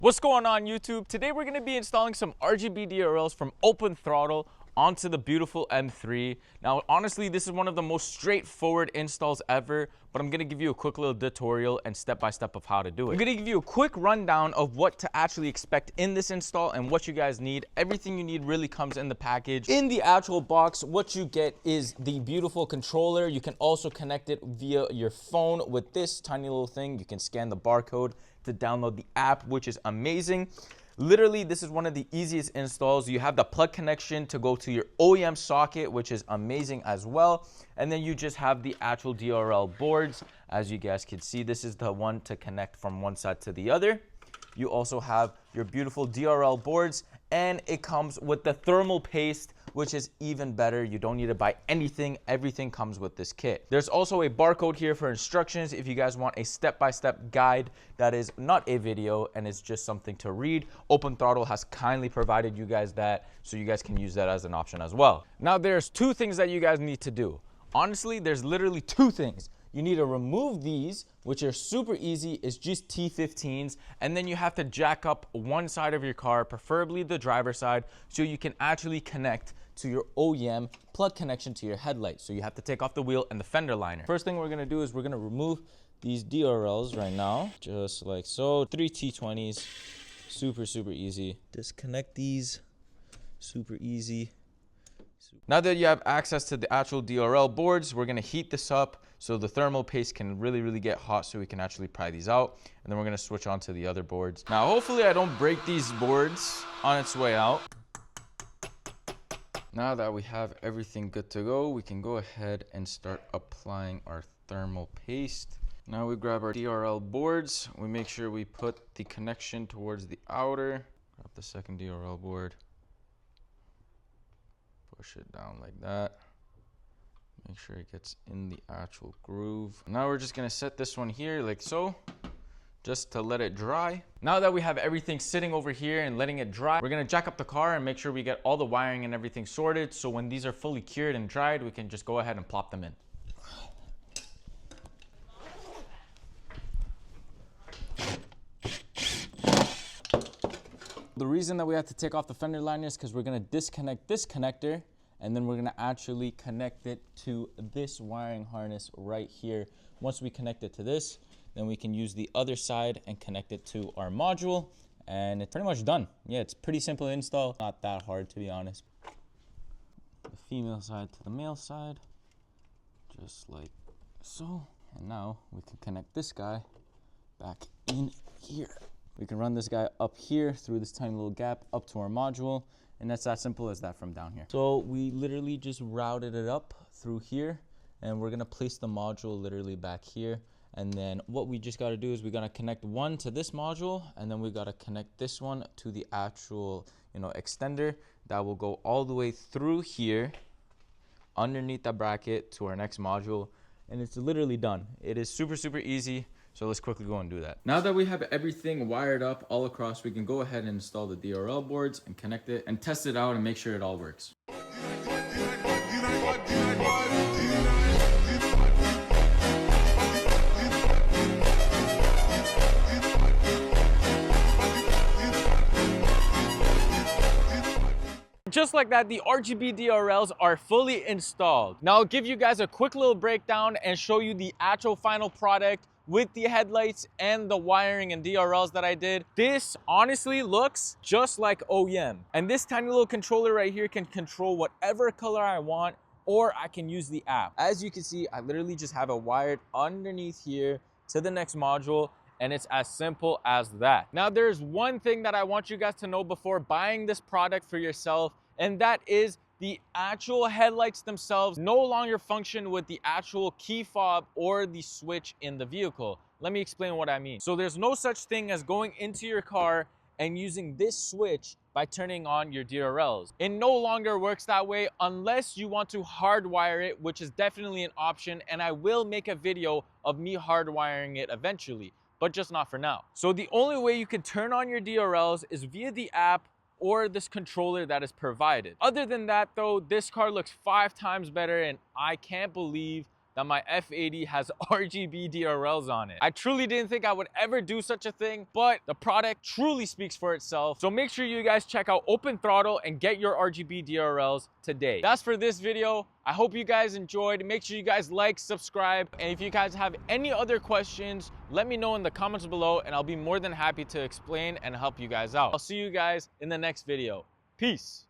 What's going on YouTube? Today we're going to be installing some RGB DRLs from Open Throttle onto the beautiful M3. Now honestly, this is one of the most straightforward installs ever, but I'm going to give you a quick little tutorial and step-by-step of how to do it. I'm going to give you a quick rundown of what to actually expect in this install and what you guys need. Everything you need really comes in the package. In the actual box, what you get is the beautiful controller. You can also connect it via your phone with this tiny little thing. You can scan the barcode to download the app, which is amazing. Literally, this is one of the easiest installs. You have the plug connection to go to your OEM socket, which is amazing as well. And then you just have the actual DRL boards. As you guys can see, this is the one to connect from one side to the other. You also have your beautiful DRL boards, and it comes with the thermal paste, which is even better. You don't need to buy anything. Everything comes with this kit. There's also a barcode here for instructions if you guys want a step-by-step guide that is not a video and it's just something to read. Open Throttle has kindly provided you guys that, so you guys can use that as an option as well. Now there's two things that you guys need to do. Honestly, there's literally two things. You need to remove these, which are super easy. It's just T15s. And then you have to jack up one side of your car, preferably the driver's side, so you can actually connect to your OEM plug connection to your headlight. So you have to take off the wheel and the fender liner. First thing we're gonna do is we're gonna remove these DRLs right now, just like so. 3 T20s, super easy. Disconnect these, super easy. Now that you have access to the actual DRL boards, we're gonna heat this up so the thermal paste can really get hot so we can actually pry these out. And then we're gonna switch on to the other boards. Now, hopefully I don't break these boards on its way out. Now that we have everything good to go, we can go ahead and start applying our thermal paste. Now we grab our DRL boards. We make sure we put the connection towards the outer. Grab the second DRL board. Push it down like that. Make sure it gets in the actual groove. Now we're just gonna set this one here like so, just to let it dry. Now that we have everything sitting over here and letting it dry, we're gonna jack up the car and make sure we get all the wiring and everything sorted, so when these are fully cured and dried, we can just go ahead and plop them in. The reason that we have to take off the fender liner is because we're gonna disconnect this connector, and then we're gonna actually connect it to this wiring harness right here. Once we connect it to this, then we can use the other side and connect it to our module, and it's pretty much done. Yeah, it's pretty simple install, not that hard to be honest. The female side to the male side, just like so. And now we can connect this guy back in here. We can run this guy up here through this tiny little gap up to our module, and that's as simple as that from down here. So we literally just routed it up through here, and we're gonna place the module literally back here. And then what we just gotta do is we gotta connect one to this module, and then we gotta connect this one to the actual, extender that will go all the way through here, underneath the bracket to our next module, and it's literally done. It is super easy. So let's quickly go and do that. Now that we have everything wired up all across, we can go ahead and install the DRL boards and connect it and test it out and make sure it all works. Just like that, the RGB DRLs are fully installed. Now I'll give you guys a quick little breakdown and show you the actual final product with the headlights and the wiring and DRLs that I did. This honestly looks just like OEM. And this tiny little controller right here can control whatever color I want, or I can use the app. As you can see, I literally just have it wired underneath here to the next module, and it's as simple as that. Now there's one thing that I want you guys to know before buying this product for yourself, and that is the actual headlights themselves no longer function with the actual key fob or the switch in the vehicle. Let me explain what I mean. So there's no such thing as going into your car and using this switch by turning on your DRLs. It no longer works that way unless you want to hardwire it, which is definitely an option, and I will make a video of me hardwiring it eventually, but just not for now. So the only way you can turn on your DRLs is via the app or this controller that is provided. Other than that though, this car looks 5 times better, and I can't believe that my F80 has RGB DRLs on it. I truly didn't think I would ever do such a thing, but the product truly speaks for itself. So make sure you guys check out Open Throttle and get your RGB DRLs today. That's for this video. I hope you guys enjoyed. Make sure you guys like, subscribe, and if you guys have any other questions, let me know in the comments below and I'll be more than happy to explain and help you guys out. I'll see you guys in the next video. Peace.